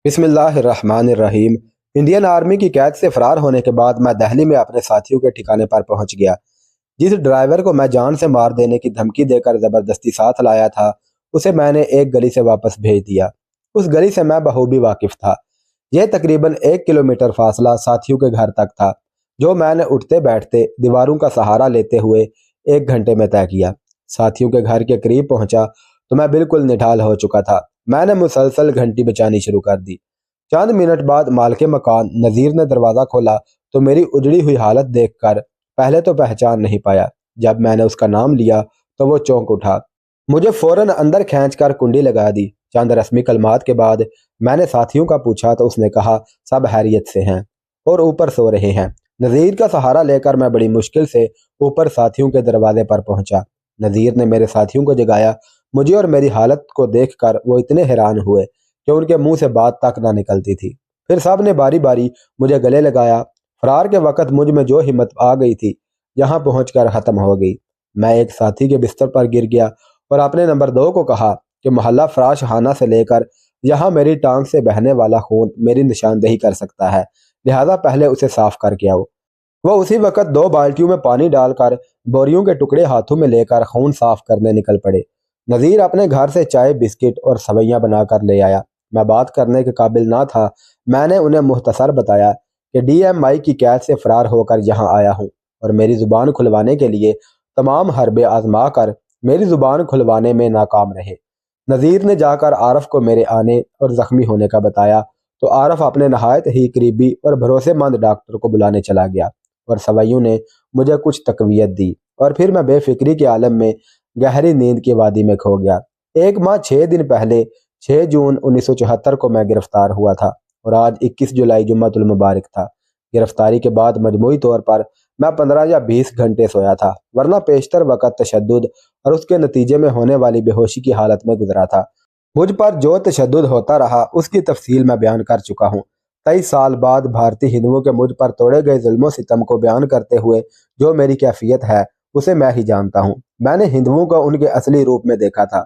بسم اللہ الرحمن الرحیم۔ انڈین آرمی کی قید سے فرار ہونے کے بعد میں دہلی میں اپنے ساتھیوں کے ٹھکانے پر پہنچ گیا۔ جس ڈرائیور کو میں جان سے مار دینے کی دھمکی دے کر زبردستی ساتھ لایا تھا اسے میں نے ایک گلی سے واپس بھیج دیا۔ اس گلی سے میں بخوبی واقف تھا۔ یہ تقریباً 1 کلومیٹر فاصلہ ساتھیوں کے گھر تک تھا، جو میں نے اٹھتے بیٹھتے دیواروں کا سہارا لیتے ہوئے 1 گھنٹے میں طے کیا۔ ساتھیوں کے گھر کے قریب پہنچا تو میں بالکل نڈھال ہو چکا تھا۔ میں نے مسلسل گھنٹی بجانی شروع کر دی۔ چند منٹ بعد مالک مکان نذیر نے دروازہ کھولا تو میری اجڑی ہوئی حالت دیکھ کر پہلے تو پہچان نہیں پایا۔ جب میں نے اس کا نام لیا تو وہ چونک اٹھا۔ مجھے فوراً اندر کھینچ کر کنڈی لگا دی۔ چند رسمی کلمات کے بعد میں نے ساتھیوں کا پوچھا تو اس نے کہا سب خیریت سے ہیں اور اوپر سو رہے ہیں۔ نذیر کا سہارا لے کر میں بڑی مشکل سے اوپر ساتھیوں کے دروازے پر پہنچا۔ نذیر نے میرے ساتھیوں کو جگایا۔ مجھے اور میری حالت کو دیکھ کر وہ اتنے حیران ہوئے کہ ان کے منہ سے بات تک نہ نکلتی تھی۔ پھر سب نے باری باری مجھے گلے لگایا۔ فرار کے وقت مجھ میں جو ہمت آ گئی تھی یہاں پہنچ کر ختم ہو گئی۔ میں ایک ساتھی کے بستر پر گر گیا اور اپنے نمبر 2 کو کہا کہ محلہ فراش خانہ سے لے کر یہاں میری ٹانگ سے بہنے والا خون میری نشاندہی کر سکتا ہے، لہذا پہلے اسے صاف کر کے آؤ۔ وہ اسی وقت 2 بالٹیوں میں پانی ڈال کر بوریوں کے ٹکڑے ہاتھوں میں لے کر خون صاف کرنے نکل پڑے۔ نذیر اپنے گھر سے چائے، بسکٹ اور سویاں بنا کر لے آیا۔ میں بات کرنے کے قابل نہ تھا۔ میں نے انہیں مختصر بتایا کہ DMI کی قید سے فرار ہو کر یہاں آیا ہوں اور میری زبان کھلوانے کے لیے تمام حربے آزما کر میری زبان کھلوانے میں ناکام رہے۔ نذیر نے جا کر عارف کو میرے آنے اور زخمی ہونے کا بتایا تو عارف اپنے نہایت ہی قریبی اور بھروسے مند ڈاکٹر کو بلانے چلا گیا اور سویوں نے مجھے کچھ تقویت دی اور پھر میں بے فکری کے عالم میں گہری نیند کی وادی میں کھو گیا۔ 1 ماہ 6 دن پہلے 6 جون 1974 کو میں گرفتار ہوا تھا اور آج 21 جولائی جمعۃ المبارک تھا۔ گرفتاری کے بعد مجموعی طور پر میں 15 یا 20 گھنٹے سویا تھا، ورنہ بیشتر وقت تشدد اور اس کے نتیجے میں ہونے والی بے ہوشی کی حالت میں گزرا تھا۔ مجھ پر جو تشدد ہوتا رہا اس کی تفصیل میں بیان کر چکا ہوں۔ 23 سال بعد بھارتی ہندوؤں کے مجھ پر توڑے گئے ظلم و ستم کو بیان کرتے ہوئے جو میری کیفیت ہے اسے میں ہی جانتا ہوں۔ میں نے ہندوؤں کو ان کے اصلی روپ میں دیکھا تھا۔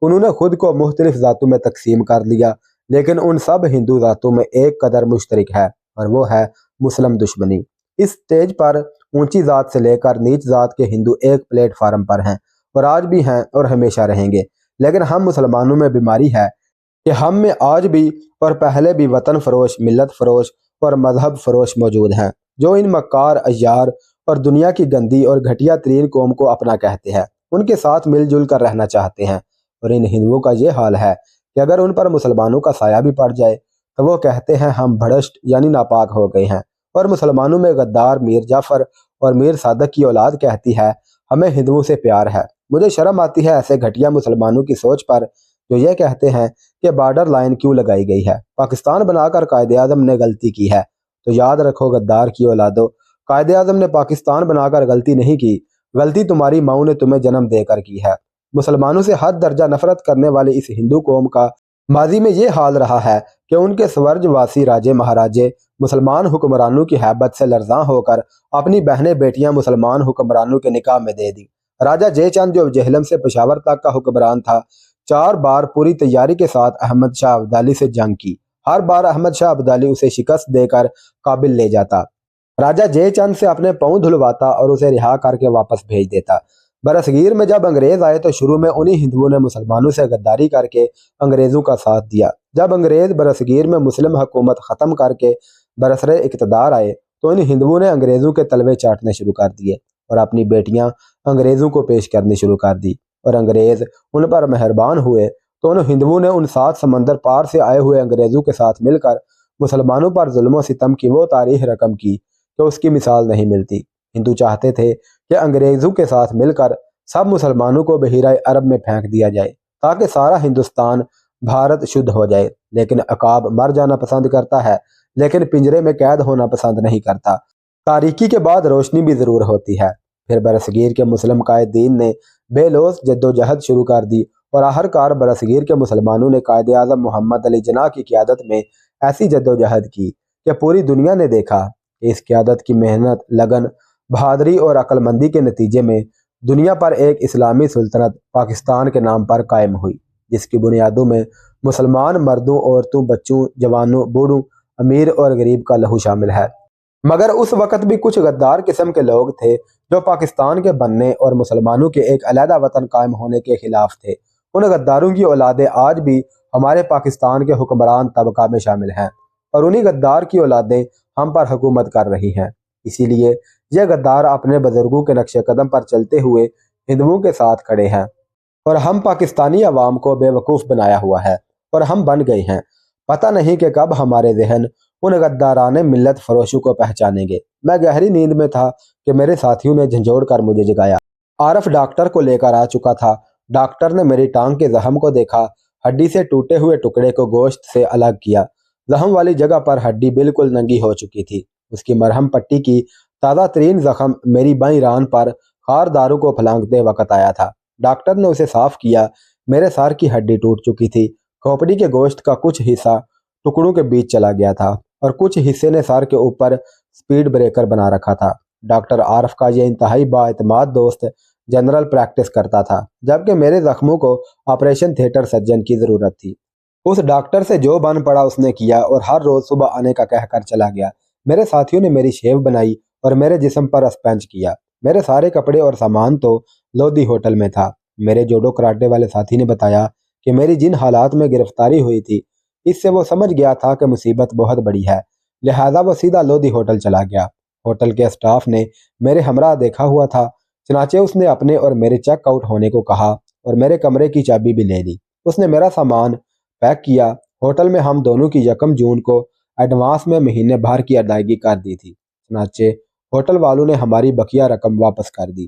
انہوں نے خود کو مختلف ذاتوں میں تقسیم کر لیا، لیکن ان سب ہندو ذاتوں میں ایک قدر مشترک ہے اور وہ ہے مسلم دشمنی۔ اس سٹیج پر اونچی ذات سے لے کر نیچ ذات کے ہندو ایک پلیٹ فارم پر ہیں اور آج بھی ہیں اور ہمیشہ رہیں گے۔ لیکن ہم مسلمانوں میں بیماری ہے کہ ہم میں آج بھی اور پہلے بھی وطن فروش، ملت فروش اور مذہب فروش موجود ہیں، جو ان مکار عیار اور دنیا کی گندی اور گھٹیا ترین قوم کو اپنا کہتے ہیں، ان کے ساتھ مل جل کر رہنا چاہتے ہیں۔ اور ان ہندوؤں کا یہ حال ہے کہ اگر ان پر مسلمانوں کا سایہ بھی پڑ جائے تو وہ کہتے ہیں ہم بھڑشٹ یعنی ناپاک ہو گئے ہیں۔ اور مسلمانوں میں غدار میر جعفر اور میر صادق کی اولاد کہتی ہے ہمیں ہندوؤں سے پیار ہے۔ مجھے شرم آتی ہے ایسے گھٹیا مسلمانوں کی سوچ پر جو یہ کہتے ہیں کہ بارڈر لائن کیوں لگائی گئی ہے، پاکستان بنا کر قائد اعظم نے غلطی کی ہے۔ تو یاد رکھو غدار کی اولادو، قائد اعظم نے پاکستان بنا کر غلطی نہیں کی، غلطی تمہاری ماؤں نے تمہیں جنم دے کر کی ہے۔ مسلمانوں سے حد درجہ نفرت کرنے والی اس ہندو قوم کا ماضی میں یہ حال رہا ہے کہ ان کے سورج واسی راجے مہاراجے مسلمان حکمرانوں کی ہیبت سے لرزاں ہو کر اپنی بہنیں بیٹیاں مسلمان حکمرانوں کے نکاح میں دے دی۔ راجہ جے چند جو جہلم سے پشاور تک کا حکمران تھا، 4 بار پوری تیاری کے ساتھ احمد شاہ ابدالی سے جنگ کی۔ ہر بار احمد شاہ ابدالی اسے شکست دے کر کابل لے جاتا۔ راجہ جے چند سے اپنے پاؤں دھلواتا اور اسے رہا کر کے واپس بھیج دیتا۔ برصغیر میں جب انگریز آئے تو شروع میں انہی ہندوؤں نے مسلمانوں سے غداری کر کے انگریزوں کا ساتھ دیا۔ جب انگریز برصغیر میں مسلم حکومت ختم کر کے برسر اقتدار آئے تو ان ہندوؤں نے انگریزوں کے تلوے چاٹنے شروع کر دیے اور اپنی بیٹیاں انگریزوں کو پیش کرنی شروع کر دی، اور انگریز ان پر مہربان ہوئے تو ان ہندوؤں نے ان 7 سمندر پار سے آئے ہوئے انگریزوں کے ساتھ مل کر مسلمانوں پر ظلم و ستم کی وہ تاریخ رقم کی کہ اس کی مثال نہیں ملتی۔ ہندو چاہتے تھے کہ انگریزوں کے ساتھ مل کر سب مسلمانوں کو بحیرہ عرب میں پھینک دیا جائے تاکہ سارا ہندوستان بھارت شدھ ہو جائے، لیکن عقاب مر جانا پسند کرتا ہے لیکن پنجرے میں قید ہونا پسند نہیں کرتا۔ تاریکی کے بعد روشنی بھی ضرور ہوتی ہے۔ پھر برصغیر کے مسلم قائدین نے بے لوث جد و جہد شروع کر دی اور آخرکار برصغیر کے مسلمانوں نے قائد اعظم محمد علی جناح کی قیادت میں ایسی جد و جہد کی کہ پوری دنیا نے دیکھا کہ اس قیادت کی محنت، لگن، بہادری اور عقل مندی کے نتیجے میں دنیا پر ایک اسلامی سلطنت پاکستان کے نام پر قائم ہوئی، جس کی بنیادوں میں مسلمان مردوں، عورتوں، بچوں، جوانوں، بوڑھوں، امیر اور غریب کا لہو شامل ہے۔ مگر اس وقت بھی کچھ غدار قسم کے لوگ تھے جو پاکستان کے بننے اور مسلمانوں کے ایک علیحدہ وطن قائم ہونے کے خلاف تھے۔ ان غداروں کی اولادیں آج بھی ہمارے پاکستان کے حکمران طبقہ میں شامل ہیں اور انہی غدار کی اولادیں ہم پر حکومت کر رہی ہیں۔ اسی لیے یہ غدار اپنے بزرگوں کے نقش قدم پر چلتے ہوئے ہندوؤں کے ساتھ کھڑے ہیں اور ہم پاکستانی عوام کو بے وقوف بنایا ہوا ہے اور ہم بن گئے ہیں۔ پتہ نہیں کہ کب ہمارے ذہن ان غداران ملت فروشوں کو پہچانیں گے۔ میں گہری نیند میں تھا کہ میرے ساتھیوں نے جھنجھوڑ کر مجھے جگایا۔ عارف ڈاکٹر کو لے کر آ چکا تھا۔ ڈاکٹر نے میری ٹانگ کے زخم کو دیکھا، ہڈی سے ٹوٹے ہوئے ٹکڑے کو گوشت سے الگ کیا۔ زخم والی جگہ پر ہڈی بالکل ننگی ہو چکی تھی۔ اس کی مرہم پٹی کی تازہ ترین زخم میری بائیں ران پر خار دارو کو پھلانگتے وقت آیا تھا۔ ڈاکٹر نے اسے صاف کیا۔ میرے سر کی ہڈی ٹوٹ چکی تھی۔ کھوپڑی کے گوشت کا کچھ حصہ ٹکڑوں کے بیچ چلا گیا تھا اور کچھ حصے نے سر کے اوپر سپیڈ بریکر بنا رکھا تھا۔ ڈاکٹر عارف کا یہ انتہائی بااعتماد دوست جنرل پریکٹس کرتا تھا، جبکہ میرے زخموں کو آپریشن تھیٹر سرجن کی ضرورت تھی۔ اس ڈاکٹر سے جو بن پڑا اس نے کیا اور ہر روز صبح آنے کا کہہ کر چلا گیا۔ میرے ساتھیوں نے میری شیو بنائی اور میرے جسم پر اسپنج کیا۔ میرے سارے کپڑے اور سامان تو لودھی ہوٹل میں تھا۔ میرے جوڈو کراٹے والے ساتھی نے بتایا کہ میری جن حالات میں گرفتاری ہوئی تھی اس سے وہ سمجھ گیا تھا کہ مصیبت بہت بڑی ہے، لہذا وہ سیدھا لودھی ہوٹل چلا گیا۔ ہوٹل کے اسٹاف نے میرے ہمراہ دیکھا ہوا تھا، چنانچہ اس نے اپنے اور میرے چیک آؤٹ ہونے کو کہا اور میرے کمرے کی چابی بھی لے لی۔ اس نے میرا سامان پیک کیا۔ ہوٹل میں ہم دونوں کی 1 جون کو ایڈوانس میں مہینے بھر کی ادائیگی کر دی تھی، چنانچہ ہوٹل والوں نے ہماری بقیہ رقم واپس کر دی۔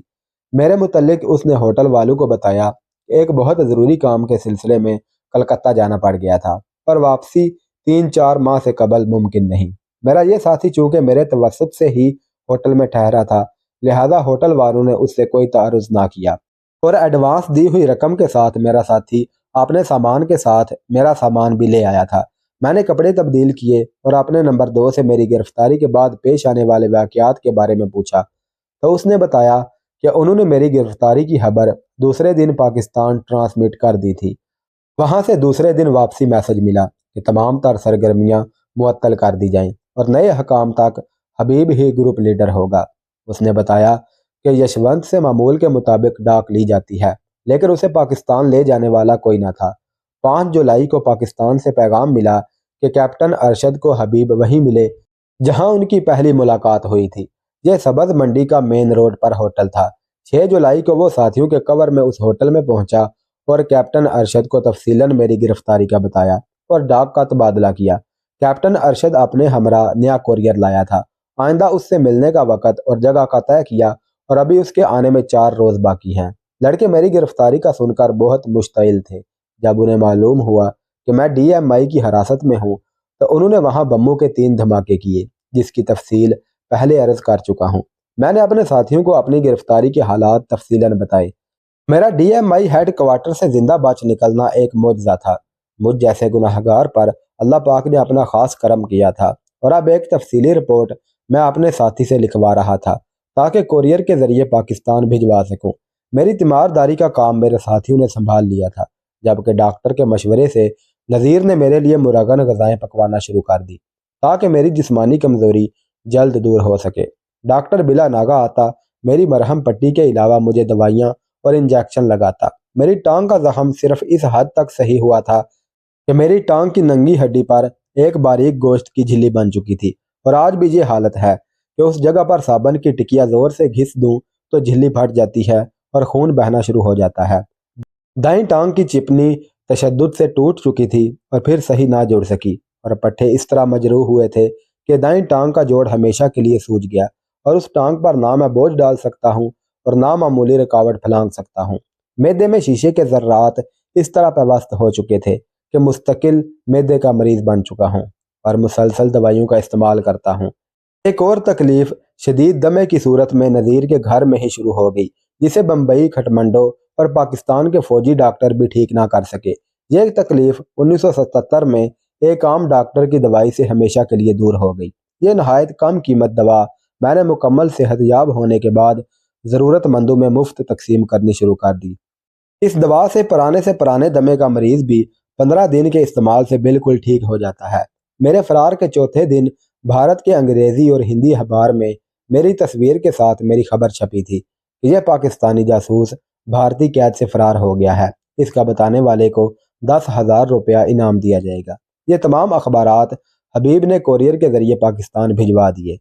میرے متعلق اس نے ہوٹل والوں کو بتایا کہ ایک بہت ضروری کام کے سلسلے میں کلکتہ جانا پڑ گیا تھا اور واپسی 3-4 ماہ سے قبل ممکن نہیں۔ میرا یہ ساتھی چونکہ میرے توسط سے ہی ہوٹل میں ٹھہرا تھا، لہذا ہوٹل والوں نے اس سے کوئی تعارض نہ کیا اور ایڈوانس دی ہوئی رقم کے ساتھ میرا ساتھی اپنے سامان کے ساتھ میرا سامان بھی لے آیا تھا۔ میں نے کپڑے تبدیل کیے اور اپنے نمبر 2 سے میری گرفتاری کے بعد پیش آنے والے واقعات کے بارے میں پوچھا تو اس نے بتایا کہ انہوں نے میری گرفتاری کی خبر دوسرے دن پاکستان ٹرانسمٹ کر دی تھی۔ وہاں سے دوسرے دن واپسی میسج ملا کہ تمام تر سرگرمیاں معطل کر دی جائیں اور نئے حکام تک حبیب ہی گروپ لیڈر ہوگا۔ اس نے بتایا کہ یشونت سے معمول کے مطابق ڈاک لی جاتی ہے، لیکن اسے پاکستان لے جانے والا کوئی نہ تھا۔ 5 جولائی کو پاکستان سے پیغام ملا کہ کیپٹن ارشد کو حبیب وہیں ملے جہاں ان کی پہلی ملاقات ہوئی تھی۔ یہ سبز منڈی کا مین روڈ پر ہوٹل تھا۔ 6 جولائی کو وہ ساتھیوں کے کور میں اس ہوٹل میں پہنچا اور کیپٹن ارشد کو تفصیلاً میری گرفتاری کا بتایا اور ڈاک کا تبادلہ کیا۔ کیپٹن ارشد اپنے ہمراہ نیا کوریئر لایا تھا۔ آئندہ اس سے ملنے کا وقت اور جگہ کا طے کیا اور ابھی اس کے آنے میں 4 روز باقی ہیں۔ لڑکے میری گرفتاری کا سن کر بہت مشتعل تھے۔ جب انہیں معلوم ہوا کہ میں DMI کی حراست میں ہوں تو انہوں نے وہاں بموں کے 3 دھماکے کیے، جس کی تفصیل پہلے عرض کر چکا ہوں۔ میں نے اپنے ساتھیوں کو اپنی گرفتاری کے حالات تفصیلاً بتائے۔ میرا DMI ہیڈ کوارٹر سے زندہ بچ نکلنا ایک معجزہ تھا۔ مجھ جیسے گناہگار پر اللہ پاک نے اپنا خاص کرم کیا تھا اور اب ایک تفصیلی رپورٹ میں اپنے ساتھی سے لکھوا رہا تھا تاکہ کوریئر کے ذریعے پاکستان بھجوا سکوں۔ میری تیمارداری کا کام میرے ساتھیوں نے سنبھال لیا تھا، جبکہ ڈاکٹر کے مشورے سے نذیر نے میرے لیے مرغن غذائیں پکوانا شروع کر دی تاکہ میری جسمانی کمزوری جلد دور ہو سکے۔ ڈاکٹر بلا ناگا آتا، میری مرہم پٹی کے علاوہ مجھے دوائیاں اور انجیکشن لگاتا۔ میری ٹانگ کا زخم صرف اس حد تک صحیح ہوا تھا کہ میری ٹانگ کی ننگی ہڈی پر ایک باریک گوشت کی جھلی بن چکی تھی اور آج بھی یہ حالت ہے کہ اس جگہ پر صابن کی ٹکیا زور سے گھس دوں تو جھلی پھٹ جاتی ہے اور خون بہنا شروع ہو جاتا ہے۔ دائیں ٹانگ کی چپنی تشدد سے ٹوٹ چکی تھی اور پھر صحیح نہ جوڑ سکی اور پٹھے اس طرح مجروح ہوئے تھے کہ دائیں ٹانگ کا جوڑ ہمیشہ کے لیے سوج گیا اور اس ٹانگ پر نہ میں بوجھ ڈال سکتا ہوں اور نہ معمولی رکاوٹ پھلانگ سکتا ہوں۔ معدے میں شیشے کے ذرات اس طرح پیوست ہو چکے تھے کہ مستقل معدے کا مریض بن چکا ہوں اور مسلسل دوائیوں کا استعمال کرتا ہوں۔ ایک اور تکلیف شدید دمے کی صورت میں نذیر کے گھر میں ہی شروع ہو گئی، جسے بمبئی، کھٹمنڈو اور پاکستان کے فوجی ڈاکٹر بھی ٹھیک نہ کر سکے۔ یہ تکلیف 1977 میں ایک عام ڈاکٹر کی دوائی سے ہمیشہ کے لیے دور ہو گئی۔ یہ نہایت کم قیمت دوا میں نے مکمل صحت یاب ہونے کے بعد ضرورت مندوں میں مفت تقسیم کرنی شروع کر دی۔ اس دوا سے پرانے دمے کا مریض بھی 15 دن کے استعمال سے بالکل ٹھیک ہو جاتا ہے۔ میرے فرار کے چوتھے دن بھارت کے انگریزی اور ہندی اخبار میں میری تصویر کے ساتھ میری خبر چھپی تھی کہ یہ پاکستانی جاسوس بھارتی قید سے فرار ہو گیا ہے، اس کا بتانے والے کو 10,000 روپیہ انعام دیا جائے گا۔ یہ تمام اخبارات حبیب نے کوریئر کے ذریعے پاکستان بھجوا دیے۔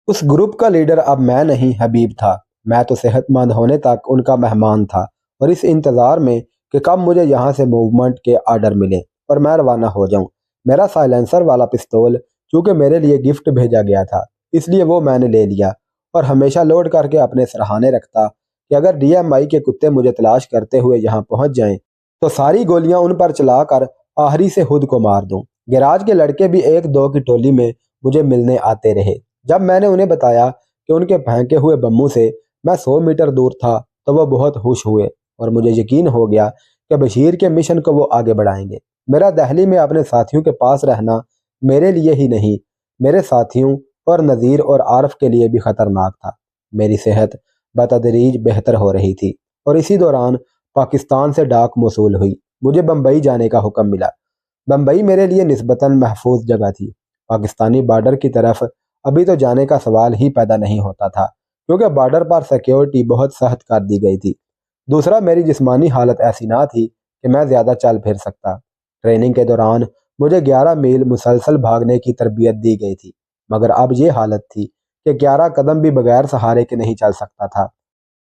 اس گروپ کا لیڈر اب میں نہیں، حبیب تھا۔ میں تو صحت مند ہونے تک ان کا مہمان تھا اور اس انتظار میں کہ کب مجھے یہاں سے موومنٹ کے آرڈر ملے اور میں روانہ ہو جاؤں۔ میرا سائلنسر والا پستول چونکہ میرے لیے گفٹ بھیجا گیا تھا، اس لیے وہ میں نے لے لیا اور ہمیشہ لوڈ کر کے اپنے سرہانے رکھتا کہ اگر ڈی ایم آئی کے کتے مجھے تلاش کرتے ہوئے یہاں پہنچ جائیں تو ساری گولیاں ان پر چلا کر آخری سے خود کو مار دوں۔ گیراج کے لڑکے بھی 1-2 کی ٹولی میں مجھے ملنے آتے رہے۔ جب میں نے انہیں بتایا کہ ان کے پھینکے ہوئے بموں سے میں 100 میٹر دور تھا تو وہ بہت خوش ہوئے اور مجھے یقین ہو گیا کہ بشیر کے مشن کو وہ آگے بڑھائیں گے۔ میرا دہلی میں اپنے ساتھیوں کے پاس رہنا میرے لیے ہی نہیں، میرے ساتھیوں اور نذیر اور عارف کے لیے بھی خطرناک تھا۔ میری صحت بتدریج بہتر ہو رہی تھی اور اسی دوران پاکستان سے ڈاک موصول ہوئی۔ مجھے بمبئی جانے کا حکم ملا۔ بمبئی میرے لیے نسبتاً محفوظ جگہ تھی۔ پاکستانی بارڈر کی طرف ابھی تو جانے کا سوال ہی پیدا نہیں ہوتا تھا کیونکہ بارڈر پر سیکیورٹی بہت سخت کر دی گئی تھی۔ دوسرا، میری جسمانی حالت ایسی نہ تھی کہ میں زیادہ چل پھر سکتا۔ ٹریننگ کے دوران مجھے 11 میل مسلسل بھاگنے کی تربیت دی گئی تھی، مگر اب یہ حالت تھی کہ 11 قدم بھی بغیر سہارے کے نہیں چل سکتا تھا۔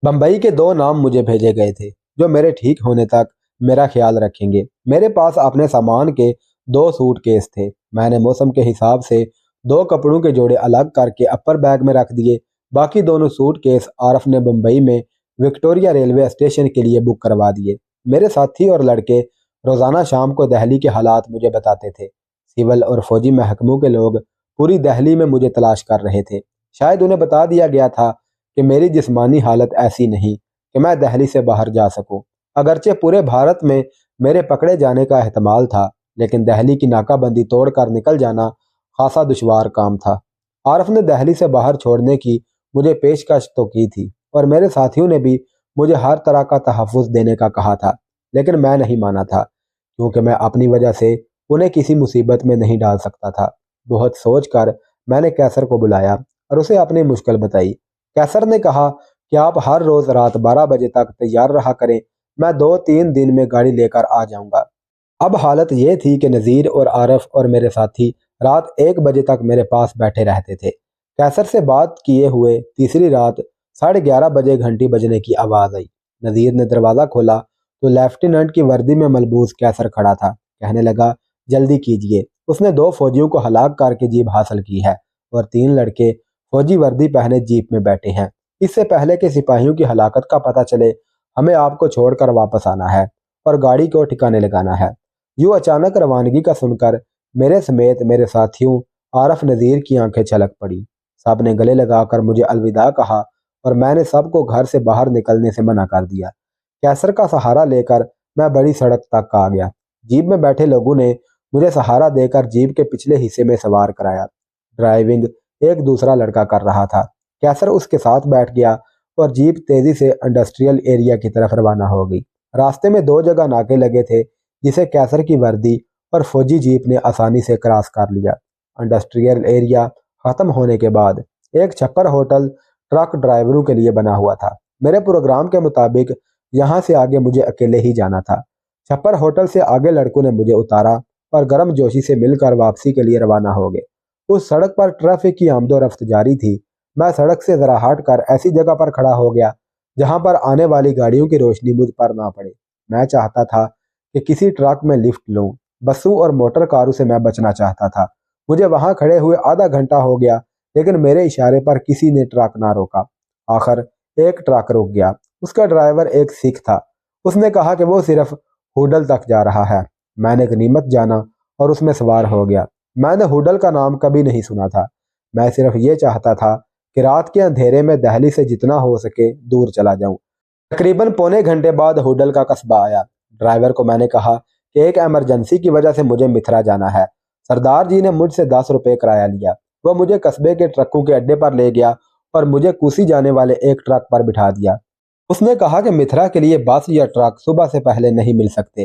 بمبئی کے 2 نام مجھے بھیجے گئے تھے جو میرے ٹھیک ہونے تک میرا خیال رکھیں گے۔ میرے پاس اپنے سامان کے 2 سوٹ کیس تھے۔ میں نے موسم کے حساب سے 2 کپڑوں کے جوڑے الگ کر کے اپر بیگ میں رکھ دیے۔ باقی دونوں سوٹ کیس عارف نے بمبئی میں وکٹوریہ ریلوے اسٹیشن کے لیے بک کروا دیے۔ میرے ساتھی اور لڑکے روزانہ شام کو دہلی کے حالات مجھے بتاتے تھے۔ سول اور فوجی محکموں کے لوگ پوری دہلی میں مجھے تلاش کر رہے تھے۔ شاید انہیں بتا دیا گیا تھا کہ میری جسمانی حالت ایسی نہیں کہ میں دہلی سے باہر جا سکوں۔ اگرچہ پورے بھارت میں میرے پکڑے جانے کا احتمال تھا، لیکن دہلی کی ناکہ بندی توڑ کر نکل جانا خاصا دشوار کام تھا۔ عارف نے دہلی سے باہر چھوڑنے کی مجھے پیشکش تو کی تھی اور میرے ساتھیوں نے بھی مجھے ہر طرح کا تحفظ دینے کا کہا تھا، لیکن میں نہیں مانا تھا کیونکہ میں اپنی وجہ سے انہیں کسی مصیبت میں نہیں ڈال سکتا تھا۔ بہت سوچ کر میں نے کیسر کو بلایا اور اسے اپنی مشکل بتائی۔ کیسر نے کہا کہ آپ ہر روز رات 12 بجے تک تیار رہا کریں، میں 2-3 دن میں گاڑی لے کر آ جاؤں گا۔ اب حالت یہ تھی کہ نذیر اور عارف اور میرے ساتھی رات 1 بجے تک میرے پاس بیٹھے رہتے تھے۔ کیسر سے بات کیے ہوئے تیسری رات 11:30 بجے گھنٹی بجنے کی آواز آئی۔ نذیر نے دروازہ کھولا تو لیفٹیننٹ کی وردی میں ملبوس کیسر کھڑا تھا۔ کہنے لگا، جلدی کیجئے، اس نے 2 فوجیوں کو ہلاک کر کے جیپ حاصل کی ہے اور 3 لڑکے فوجی وردی پہنے جیپ میں بیٹھے ہیں۔ اس سے پہلے کہ سپاہیوں کی ہلاکت کا پتہ چلے، ہمیں آپ کو چھوڑ کر واپس آنا ہے اور گاڑی کو ٹھکانے لگانا ہے۔ یوں اچانک روانگی کا سن کر میرے سمیت میرے ساتھیوں عارف نذیر کی آنکھیں چھلک پڑی۔ سب نے گلے لگا کر مجھے الوداع کہا اور میں نے سب کو گھر سے باہر نکلنے سے منع کر دیا۔ کیسر کا سہارا لے کر میں بڑی سڑک تک آ گیا۔ جیپ میں بیٹھے لوگوں نے مجھے سہارا دے کر جیپ کے پچھلے حصے میں سوار کرایا۔ ڈرائیونگ ایک دوسرا لڑکا کر رہا تھا۔ کیسر اس کے ساتھ بیٹھ گیا اور جیپ تیزی سے انڈسٹریل ایریا کی طرف روانہ ہو گئی۔ راستے میں 2 جگہ ناکے لگے تھے جسے کیسر کی وردی اور فوجی جیپ نے آسانی سے کراس کر لیا۔ انڈسٹریل ایریا ختم ہونے کے بعد ایک چھپر ہوٹل ٹرک ڈرائیوروں کے لیے بنا ہوا تھا۔ میرے پروگرام کے مطابق یہاں سے آگے مجھے اکیلے ہی جانا تھا۔ چھپر ہوٹل سے آگے لڑکوں نے مجھے اتارا اور گرم جوشی سے مل کر واپسی کے لیے روانہ ہو گئے۔ اس سڑک پر ٹریفک کی آمد و رفت جاری تھی۔ میں سڑک سے ذرا ہٹ کر ایسی جگہ پر کھڑا ہو گیا جہاں پر آنے والی گاڑیوں کی روشنی مجھ پر نہ پڑے۔ میں چاہتا تھا کہ کسی ٹرک میں لفٹ لوں۔ بسوں اور موٹر کاروں سے میں بچنا چاہتا تھا۔ مجھے وہاں کھڑے ہوئے آدھا گھنٹہ ہو گیا لیکن میرے اشارے پر کسی نے ٹرک نہ روکا۔ آخر ایک ٹرک رک گیا۔ اس کا ڈرائیور ایک سکھ تھا۔ اس نے کہا کہ وہ صرف ہوڈل تک جا رہا ہے۔ میں نے غنیمت جانا اور اس میں سوار ہو گیا۔ میں نے ہوڈل کا نام کبھی نہیں سنا تھا۔ میں صرف یہ چاہتا تھا کہ رات کے اندھیرے میں دہلی سے جتنا ہو سکے دور چلا جاؤں۔ تقریباً پونے گھنٹے بعد ہوڈل کا قصبہ آیا۔ ڈرائیور کو میں نے کہا کہ ایک ایمرجنسی کی وجہ سے مجھے متھرا جانا ہے۔ سردار جی نے مجھ سے 10 روپے کرایہ لیا۔ وہ مجھے قصبے کے ٹرکوں کے اڈے پر لے گیا اور مجھے کوسی جانے والے ایک ٹرک پر بٹھا دیا۔ اس نے کہا کہ متھرا کے لیے بس یا ٹرک صبح سے پہلے نہیں مل سکتے۔